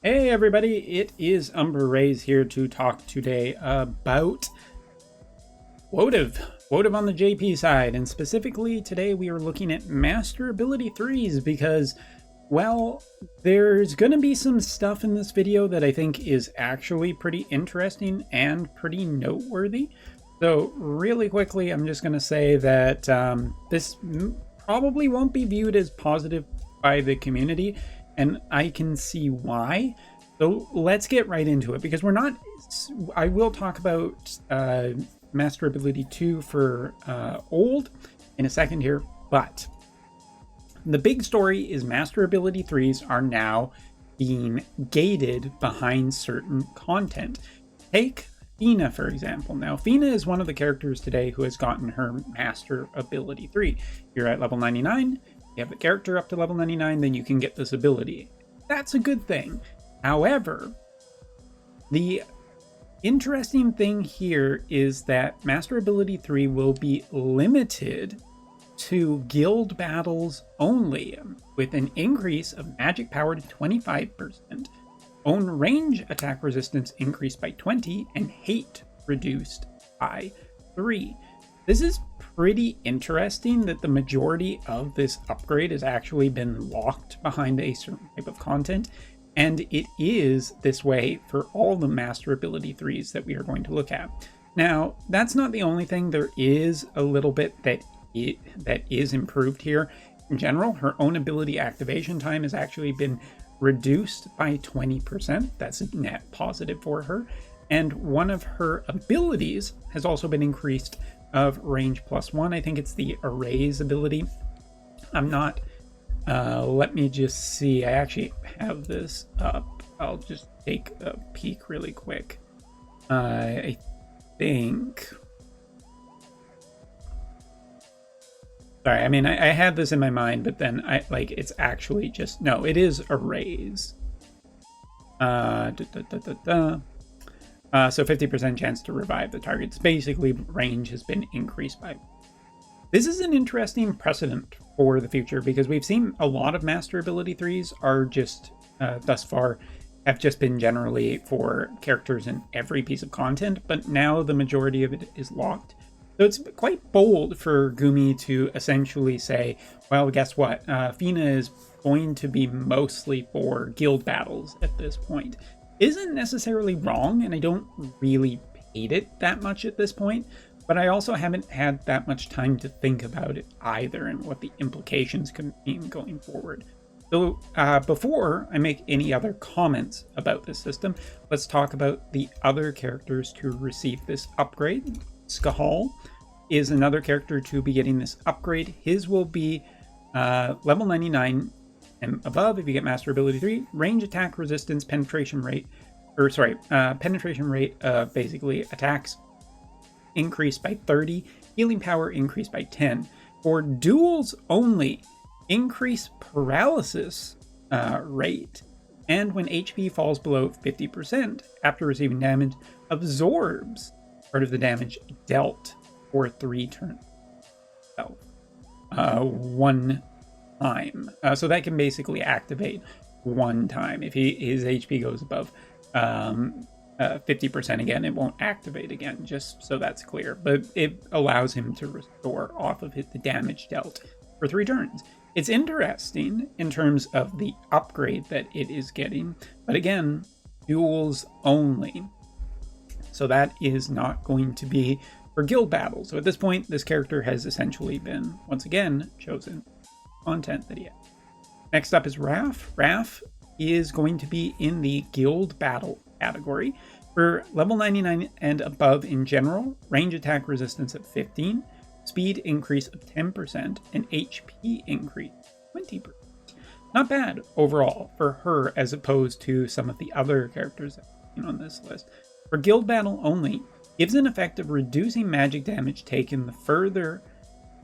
Hey everybody, it is Umber Rays here to talk today about Wotv on the JP side, and specifically today we are looking at Master Ability 3s because, well, there's going to be some stuff in this video that I think is actually pretty interesting and pretty noteworthy. So really quickly, I'm just going to say that this probably won't be viewed as positive by the community, and I can see why. So let's get right into it, because I will talk about Master Ability 2 for Old in a second here, but the big story is Master Ability 3s are now being gated behind certain content. Take Fina, for example. Now, Fina is one of the characters today who has gotten her Master Ability 3. You're at level 99, you have the character up to level 99, then you can get this ability. That's a good thing. However, the interesting thing here is that Master Ability 3 will be limited to guild battles only, with an increase of magic power to 25%, own range attack resistance increased by 20, and hate reduced by 3. This is pretty interesting that the majority of this upgrade has actually been locked behind a certain type of content, and it is this way for all the Master Ability 3s that we are going to look at. Now, that's not the only thing. There is a little bit that is improved here. In general, her own ability activation time has actually been reduced by 20%. That's a net positive for her. And one of her abilities has also been increased of range +1. I think it's the Erase ability. I'm not, let me just see. I actually have this up. I'll just take a peek really quick. I think, sorry, I mean, I had this in my mind, but then it's actually just, no, it is Erase. So 50% chance to revive the targets. Basically, range has been increased by. This is an interesting precedent for the future, because we've seen a lot of Master Ability 3s are just, thus far, have just been generally for characters in every piece of content, but now the majority of it is locked. So it's quite bold for Gumi to essentially say, well, guess what? Fina is going to be mostly for guild battles at this point. Isn't necessarily wrong, and I don't really hate it that much at this point, but I also haven't had that much time to think about it either and what the implications could mean going forward. So before I make any other comments about this system, let's talk about the other characters to receive this upgrade. Skahal is another character to be getting this upgrade. His will be level 99 and above if you get Master Ability 3, range attack resistance, penetration rate of basically attacks increased by 30, healing power increased by 10. For duels only, increase paralysis rate, and when HP falls below 50% after receiving damage, absorbs part of the damage dealt for 3 turns. One time. So that can basically activate one time. If his HP goes above 50% again, it won't activate again, just so that's clear. But it allows him to restore off of the damage dealt for 3 turns. It's interesting in terms of the upgrade that it is getting, but again, duels only. So that is not going to be for guild battles. So at this point, this character has essentially been, once again, chosen content that he has. Next up is Raf. Raf is going to be in the guild battle category. For level 99 and above in general, range attack resistance of 15, speed increase of 10%, and HP increase 20%. Not bad overall for her as opposed to some of the other characters on this list. For guild battle only, gives an effect of reducing magic damage taken the further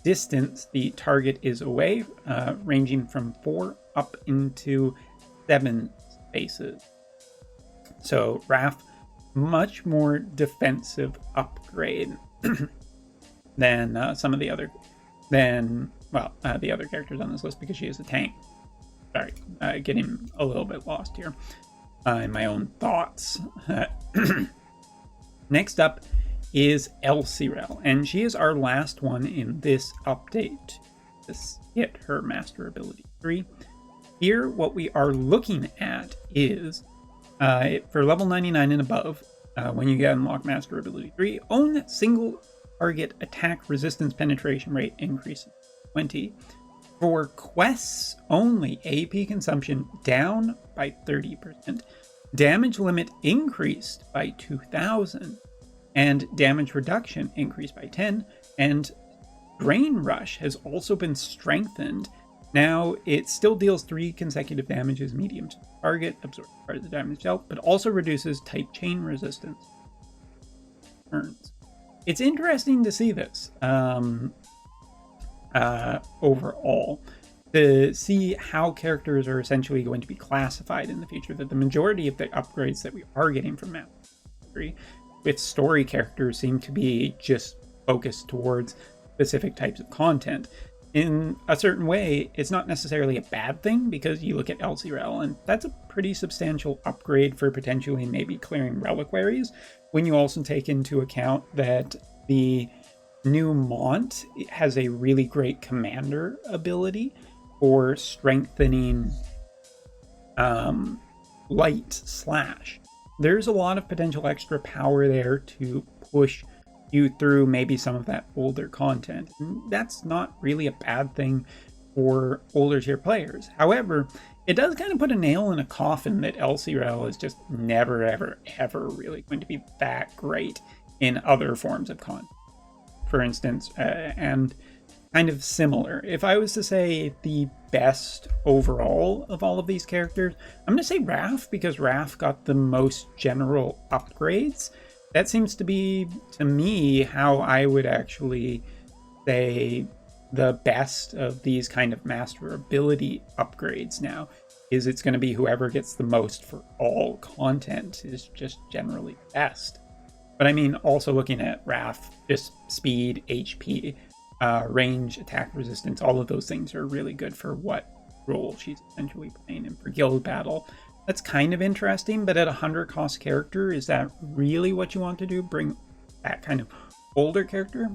distance the target is away, ranging from 4 up into 7 spaces. So Raf, much more defensive upgrade than some of the other, the other characters on this list, because she is a tank. Sorry, getting a little bit lost here. in my own thoughts. Next up is Elsirel, and she is our last one in this update. This hit her Master Ability 3. Here, what we are looking at is, for level 99 and above, when you get unlocked Master Ability 3, own single target attack resistance penetration rate increases 20. For quests only, AP consumption down by 30%, damage limit increased by 2,000, and damage reduction increased by 10, and Drain Rush has also been strengthened. Now, it still deals 3 consecutive damages medium to the target, absorbs part of the damage itself, but also reduces type chain resistance. Turns. It's interesting to see this overall, to see how characters are essentially going to be classified in the future, that the majority of the upgrades that we are getting from Map 3 with story characters seem to be just focused towards specific types of content. In a certain way, it's not necessarily a bad thing, because you look at Elsirel, and that's a pretty substantial upgrade for potentially maybe clearing reliquaries, when you also take into account that the new Mont has a really great commander ability for strengthening light slash. There's a lot of potential extra power there to push you through maybe some of that older content. And that's not really a bad thing for older tier players. However, it does kind of put a nail in a coffin that Elsirel is just never, ever really going to be that great in other forms of content. For instance, and kind of similar. If I was to say the best overall of all of these characters, I'm going to say Raph, because Raph got the most general upgrades. That seems to be, to me, how I would actually say the best of these kind of master ability upgrades now, is it's going to be whoever gets the most for all content is just generally best. But I mean, also looking at Raph, just speed, HP, range, attack resistance, all of those things are really good for what role she's essentially playing. And for guild battle, that's kind of interesting, but at a 100 cost character, is that really what you want to do? Bring that kind of older character?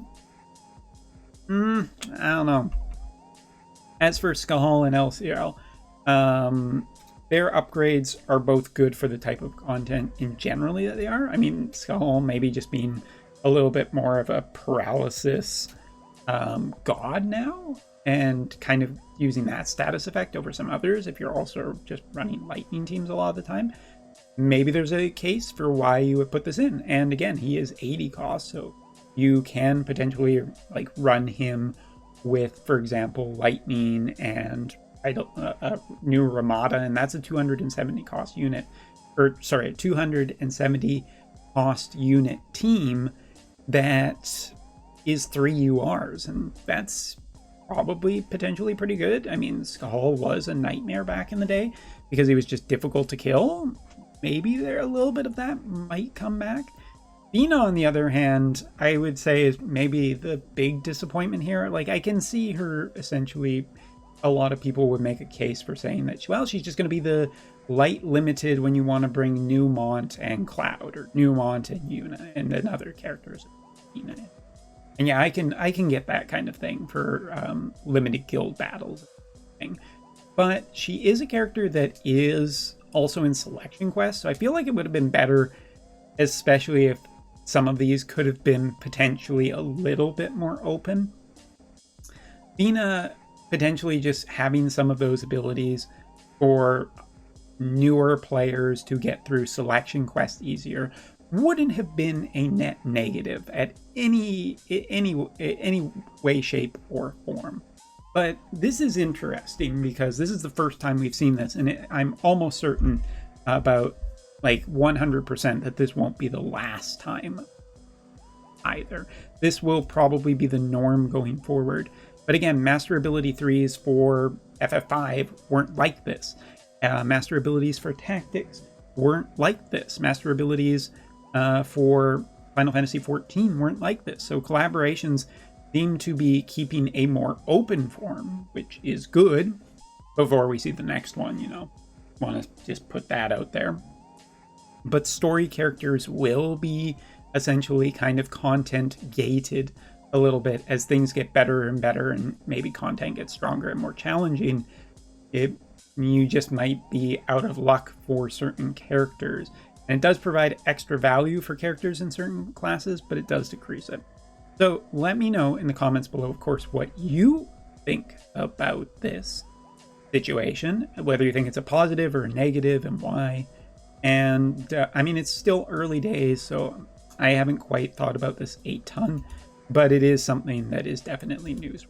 I don't know. As for Skull and Elsirel, their upgrades are both good for the type of content in generally that they are. I mean, Skull maybe just being a little bit more of a paralysis god now, and kind of using that status effect over some others. If you're also just running lightning teams a lot of the time, maybe there's a case for why you would put this in. And again, he is 80 cost, so you can potentially like run him with, for example, lightning and new Ramada, and that's a 270 cost unit, or sorry, a 270 cost unit team that is 3 URs, and that's probably potentially pretty good. I mean, Skull was a nightmare back in the day because he was just difficult to kill. Maybe there a little bit of that might come back. Bina, on the other hand, I would say is maybe the big disappointment here. Like, I can see her essentially, a lot of people would make a case for saying that, well, she's just going to be the light limited when you want to bring New Mont and Cloud, or New Mont and Yuna, and then other characters. And yeah, I can get that kind of thing for limited guild battles. But she is a character that is also in selection quests, so I feel like it would have been better, especially if some of these could have been potentially a little bit more open. Bina potentially just having some of those abilities for newer players to get through selection quests easier wouldn't have been a net negative at any way, shape, or form. But this is interesting because this is the first time we've seen this, and I'm almost certain about like 100% that this won't be the last time either. This will probably be the norm going forward. But again, Master Ability 3s for FF5 weren't like this. Master Abilities for Tactics weren't like this. Master Abilities for Final Fantasy XIV weren't like this. So collaborations seem to be keeping a more open form, which is good before we see the next one, you know. Want to just put that out there. but story characters will be essentially kind of content gated a little bit as things get better and better, and maybe content gets stronger and more challenging. You just might be out of luck for certain characters, and it does provide extra value for characters in certain classes, but it does decrease it. So let me know in the comments below, of course, what you think about this situation, whether you think it's a positive or a negative, and why. And I mean, it's still early days, so I haven't quite thought about this a ton, but it is something that is definitely news.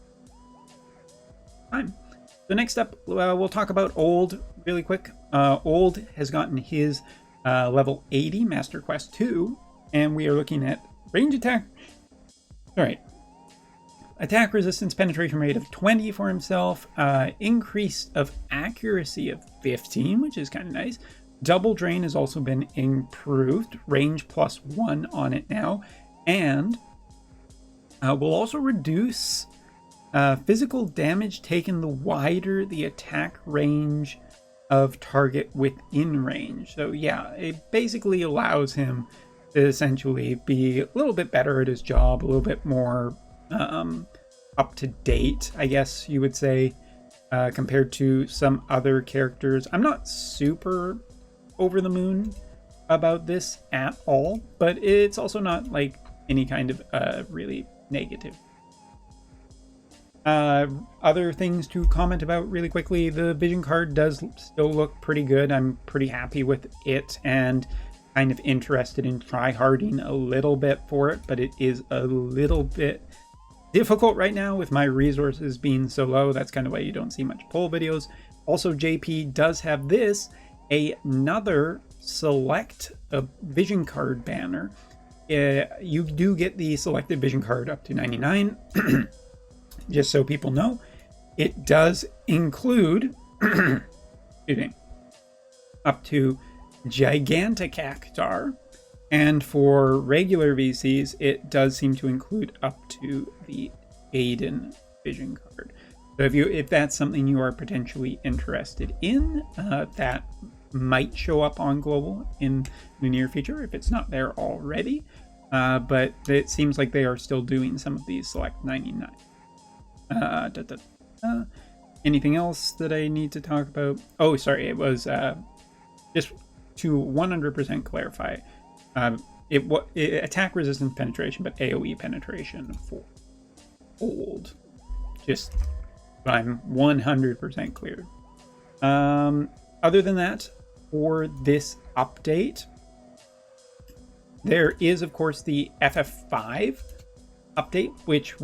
So next up, we'll talk about Old really quick. Old has gotten his level 80 Master Quest 2, and we are looking at range attack. All right. Attack resistance penetration rate of 20 for himself, increase of accuracy of 15, which is kind of nice. Double drain has also been improved, range +1 on it now, and will also reduce physical damage taken the wider the attack range of target within range. So yeah, it basically allows him to essentially be a little bit better at his job, a little bit more up to date, I guess you would say, compared to some other characters. I'm not super over the moon about this at all, but it's also not like any kind of really negative. Other things to comment about really quickly, the vision card does still look pretty good. I'm pretty happy with it and kind of interested in try-harding a little bit for it, but it is a little bit difficult right now with my resources being so low. That's kind of why you don't see much poll videos. Also, JP does have this, another select vision card banner. You do get the selected vision card up to 99. Just so people know, it does include excuse me, up to Gigantacactar, and for regular VCs, it does seem to include up to the Aiden vision card. So if that's something you are potentially interested in, that might show up on Global in the near future if it's not there already. But it seems like they are still doing some of these select 99. Anything else that I need to talk about? Oh, sorry, it was just to 100% clarify, attack resistance penetration, but AoE penetration for Old. Just so I'm 100% clear. Other than that, for this update, there is, of course, the FF5 update, which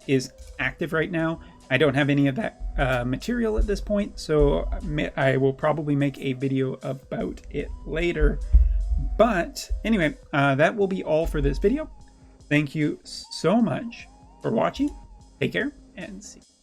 is active right now. I don't have any of that material at this point, so I will probably make a video about it later. But anyway, that will be all for this video. Thank you so much for watching. Take care and see you.